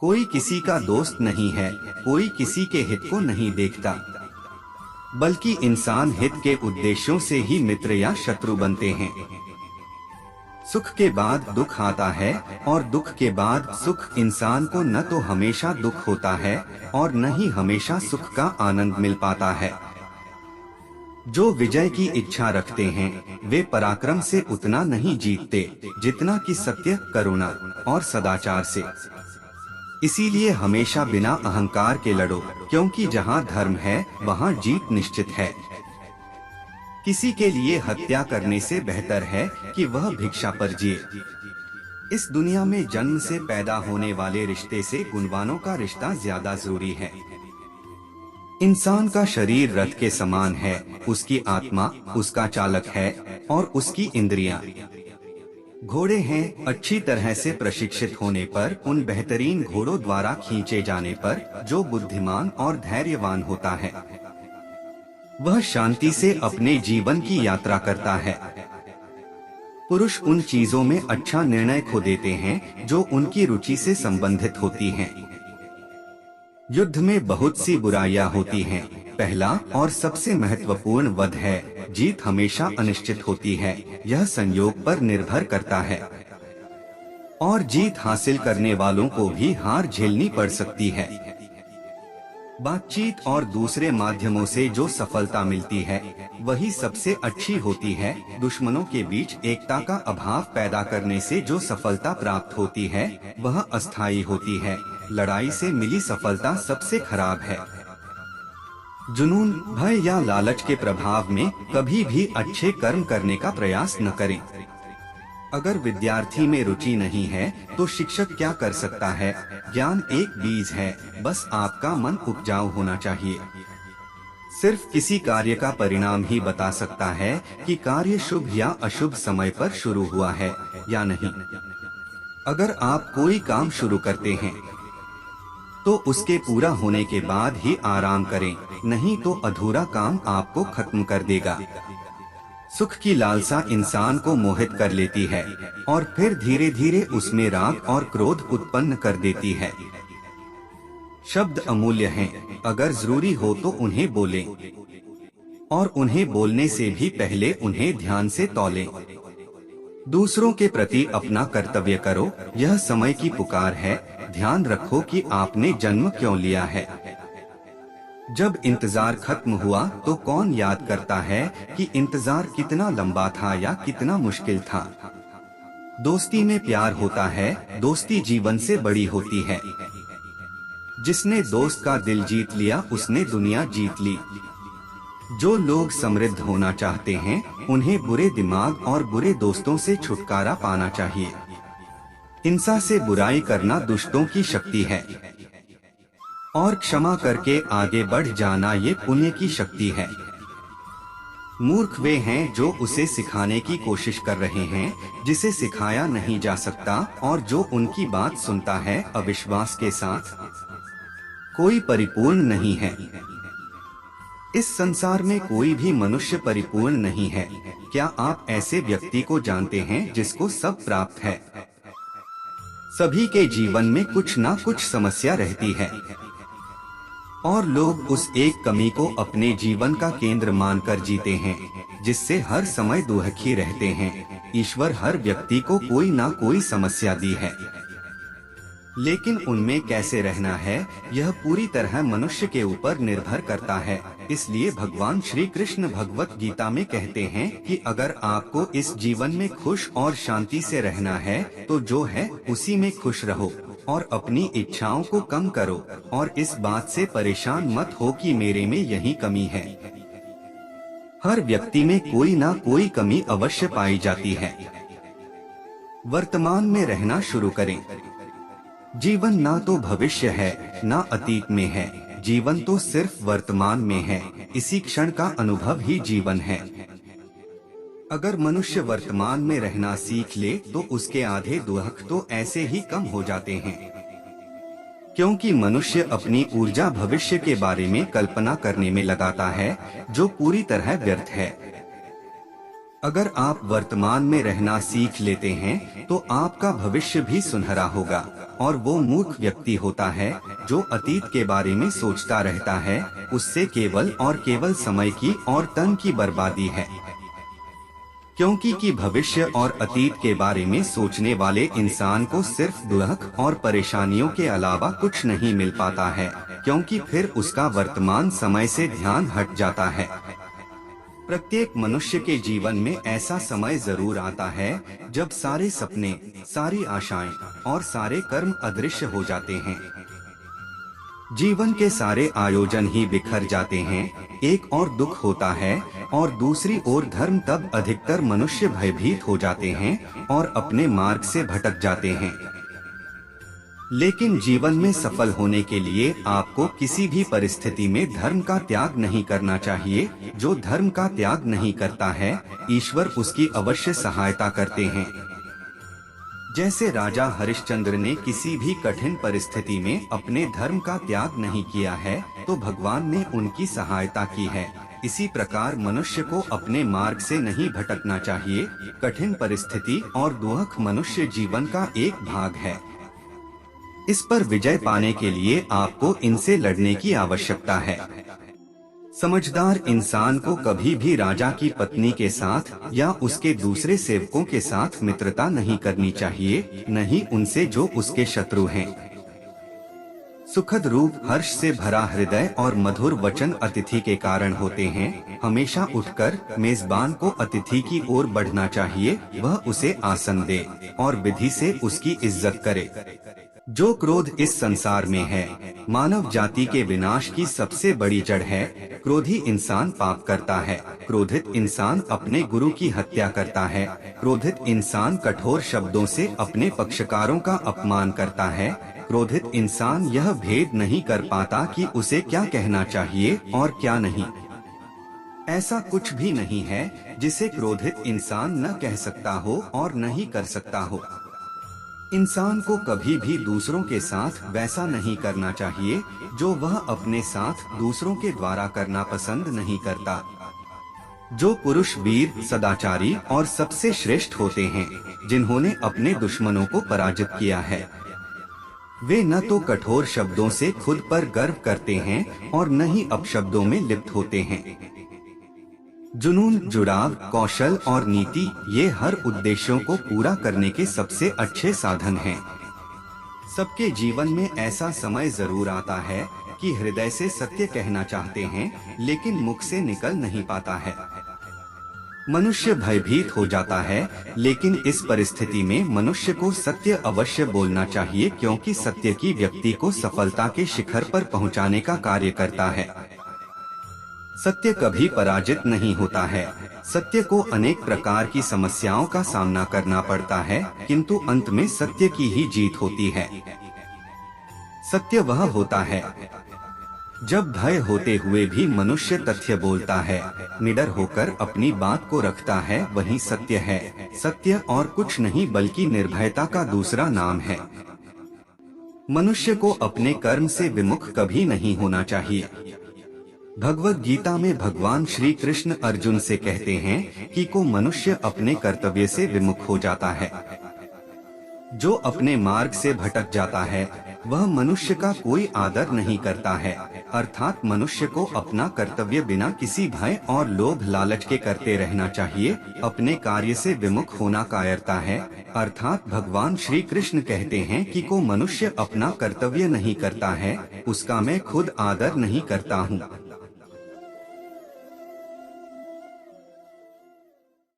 कोई किसी का दोस्त नहीं है, कोई किसी के हित को नहीं देखता, बल्कि इंसान हित के उद्देश्यों से ही मित्र या शत्रु बनते हैं। सुख के बाद दुख आता है और दुख के बाद सुख। इंसान को न तो हमेशा दुख होता है और न ही हमेशा सुख का आनंद मिल पाता है। जो विजय की इच्छा रखते हैं वे पराक्रम से उतना नहीं जीतते जितना कि सत्य, करुणा और सदाचार से। इसीलिए हमेशा बिना अहंकार के लड़ो, क्योंकि जहाँ धर्म है वहाँ जीत निश्चित है। किसी के लिए हत्या करने से बेहतर है कि वह भिक्षा पर जिए। इस दुनिया में जन्म से पैदा होने वाले रिश्ते से गुणवानों का रिश्ता ज्यादा जरूरी है। इंसान का शरीर रथ के समान है, उसकी आत्मा उसका चालक है और उसकी इंद्रियां घोड़े हैं। अच्छी तरह से प्रशिक्षित होने पर, उन बेहतरीन घोड़ों द्वारा खींचे जाने पर जो बुद्धिमान और धैर्यवान होता है वह शांति से अपने जीवन की यात्रा करता है। पुरुष उन चीजों में अच्छा निर्णय खो देते हैं जो उनकी रुचि से संबंधित होती हैं। युद्ध में बहुत सी बुराइयां होती हैं। पहला और सबसे महत्वपूर्ण वध है। जीत हमेशा अनिश्चित होती है, यह संयोग पर निर्भर करता है और जीत हासिल करने वालों को भी हार झेलनी पड़ सकती है। बातचीत और दूसरे माध्यमों से जो सफलता मिलती है वही सबसे अच्छी होती है। दुश्मनों के बीच एकता का अभाव पैदा करने से जो सफलता प्राप्त होती है वह अस्थायी होती है। लड़ाई से मिली सफलता सबसे खराब है। जुनून, भय या लालच के प्रभाव में कभी भी अच्छे कर्म करने का प्रयास न करें। अगर विद्यार्थी में रुचि नहीं है तो शिक्षक क्या कर सकता है। ज्ञान एक बीज है, बस आपका मन उपजाऊ होना चाहिए। सिर्फ किसी कार्य का परिणाम ही बता सकता है कि कार्य शुभ या अशुभ समय पर शुरू हुआ है या नहीं। अगर आप कोई काम शुरू करते हैं तो उसके पूरा होने के बाद ही आराम करें, नहीं तो अधूरा काम आपको खत्म कर देगा। सुख की लालसा इंसान को मोहित कर लेती है और फिर धीरे धीरे उसमें राग और क्रोध उत्पन्न कर देती है। शब्द अमूल्य हैं, अगर जरूरी हो तो उन्हें बोलें और उन्हें बोलने से भी पहले उन्हें ध्यान से तौलें। दूसरों के प्रति अपना कर्तव्य करो, यह समय की पुकार है। ध्यान रखो कि आपने जन्म क्यों लिया है। जब इंतजार खत्म हुआ तो कौन याद करता है कि इंतजार कितना लंबा था या कितना मुश्किल था। दोस्ती में प्यार होता है, दोस्ती जीवन से बड़ी होती है। जिसने दोस्त का दिल जीत लिया उसने दुनिया जीत ली। जो लोग समृद्ध होना चाहते हैं उन्हें बुरे दिमाग और बुरे दोस्तों से छुटकारा पाना चाहिए। हिंसा से बुराई करना दुष्टों की शक्ति है और क्षमा करके आगे बढ़ जाना ये पुण्य की शक्ति है। मूर्ख वे हैं जो उसे सिखाने की कोशिश कर रहे हैं जिसे सिखाया नहीं जा सकता, और जो उनकी बात सुनता है अविश्वास के साथ। कोई परिपूर्ण नहीं है। इस संसार में कोई भी मनुष्य परिपूर्ण नहीं है। क्या आप ऐसे व्यक्ति को जानते हैं जिसको सब प्राप्त है? सभी के जीवन में कुछ ना कुछ समस्या रहती है और लोग उस एक कमी को अपने जीवन का केंद्र मानकर जीते हैं, जिससे हर समय दुखी रहते हैं। ईश्वर हर व्यक्ति को कोई ना कोई समस्या दी है, लेकिन उनमें कैसे रहना है यह पूरी तरह मनुष्य के ऊपर निर्भर करता है। इसलिए भगवान श्री कृष्ण भगवत गीता में कहते हैं कि अगर आपको इस जीवन में खुश और शांति से रहना है तो जो है उसी में खुश रहो और अपनी इच्छाओं को कम करो, और इस बात से परेशान मत हो कि मेरे में यही कमी है। हर व्यक्ति में कोई ना कोई कमी अवश्य पाई जाती है। वर्तमान में रहना शुरू करें। जीवन ना तो भविष्य है ना अतीत में है, जीवन तो सिर्फ वर्तमान में है। इसी क्षण का अनुभव ही जीवन है। अगर मनुष्य वर्तमान में रहना सीख ले तो उसके आधे दुख तो ऐसे ही कम हो जाते हैं, क्योंकि मनुष्य अपनी ऊर्जा भविष्य के बारे में कल्पना करने में लगाता है, जो पूरी तरह व्यर्थ है। अगर आप वर्तमान में रहना सीख लेते हैं तो आपका भविष्य भी सुनहरा होगा। और वो मूर्ख व्यक्ति होता है जो अतीत के बारे में सोचता रहता है। उससे केवल और केवल समय की और तन की बर्बादी है, क्योंकि कि भविष्य और अतीत के बारे में सोचने वाले इंसान को सिर्फ दुख और परेशानियों के अलावा कुछ नहीं मिल पाता है, क्योंकि फिर उसका वर्तमान समय से ध्यान हट जाता है। प्रत्येक मनुष्य के जीवन में ऐसा समय जरूर आता है जब सारे सपने, सारी आशाएं और सारे कर्म अदृश्य हो जाते हैं। जीवन के सारे आयोजन ही बिखर जाते हैं। एक और दुख होता है और दूसरी ओर धर्म। तब अधिकतर मनुष्य भयभीत हो जाते हैं और अपने मार्ग से भटक जाते हैं। लेकिन जीवन में सफल होने के लिए आपको किसी भी परिस्थिति में धर्म का त्याग नहीं करना चाहिए। जो धर्म का त्याग नहीं करता है, ईश्वर उसकी अवश्य सहायता करते हैं। जैसे राजा हरिश्चंद्र ने किसी भी कठिन परिस्थिति में अपने धर्म का त्याग नहीं किया है, तो भगवान ने उनकी सहायता की है। इसी प्रकार मनुष्य को अपने मार्ग से नहीं भटकना चाहिए। कठिन परिस्थिति और दुख मनुष्य जीवन का एक भाग है। इस पर विजय पाने के लिए आपको इनसे लड़ने की आवश्यकता है। समझदार इंसान को कभी भी राजा की पत्नी के साथ या उसके दूसरे सेवकों के साथ मित्रता नहीं करनी चाहिए, नहीं उनसे जो उसके शत्रु हैं। सुखद रूप, हर्ष से भरा हृदय और मधुर वचन अतिथि के कारण होते हैं। हमेशा उठकर मेजबान को अतिथि की ओर बढ़ना चाहिए, वह उसे आसन दे और विधि से उसकी इज्जत करे। जो क्रोध इस संसार में है, मानव जाति के विनाश की सबसे बड़ी जड़ है। क्रोधी इंसान पाप करता है। क्रोधित इंसान अपने गुरु की हत्या करता है। क्रोधित इंसान कठोर शब्दों से अपने पक्षकारों का अपमान करता है। क्रोधित इंसान यह भेद नहीं कर पाता कि उसे क्या कहना चाहिए और क्या नहीं। ऐसा कुछ भी नहीं है जिसे क्रोधित इंसान न कह सकता हो और नहीं कर सकता हो। इंसान को कभी भी दूसरों के साथ वैसा नहीं करना चाहिए जो वह अपने साथ दूसरों के द्वारा करना पसंद नहीं करता। जो पुरुष वीर, सदाचारी और सबसे श्रेष्ठ होते हैं, जिन्होंने अपने दुश्मनों को पराजित किया है, वे न तो कठोर शब्दों से खुद पर गर्व करते हैं और न ही अपशब्दों में लिप्त होते हैं। जुनून, जुड़ाव, कौशल और नीति, ये हर उद्देश्यों को पूरा करने के सबसे अच्छे साधन हैं। सबके जीवन में ऐसा समय जरूर आता है कि हृदय से सत्य कहना चाहते हैं, लेकिन मुख से निकल नहीं पाता है। मनुष्य भयभीत हो जाता है, लेकिन इस परिस्थिति में मनुष्य को सत्य अवश्य बोलना चाहिए, क्योंकि सत्य की व्यक्ति को सफलता के शिखर पर पहुंचाने का कार्य करता है। सत्य कभी पराजित नहीं होता है। सत्य को अनेक प्रकार की समस्याओं का सामना करना पड़ता है, किंतु अंत में सत्य की ही जीत होती है। सत्य वह होता है जब भय होते हुए भी मनुष्य तथ्य बोलता है, निडर होकर अपनी बात को रखता है, वही सत्य है। सत्य और कुछ नहीं बल्कि निर्भयता का दूसरा नाम है। मनुष्य को अपने कर्म से विमुख कभी नहीं होना चाहिए। भगवत गीता में भगवान श्री कृष्ण अर्जुन से कहते हैं कि को मनुष्य अपने कर्तव्य से विमुख हो जाता है। जो अपने मार्ग से भटक जाता है, वह मनुष्य का कोई आदर नहीं करता है। अर्थात मनुष्य को अपना कर्तव्य बिना किसी भय और लोभ लालच के करते रहना चाहिए। अपने कार्य से विमुख होना कायरता है। अर्थात भगवान श्री कृष्ण कहते हैं कि को मनुष्य अपना कर्तव्य नहीं करता है, उसका मैं खुद आदर नहीं करता हूँ।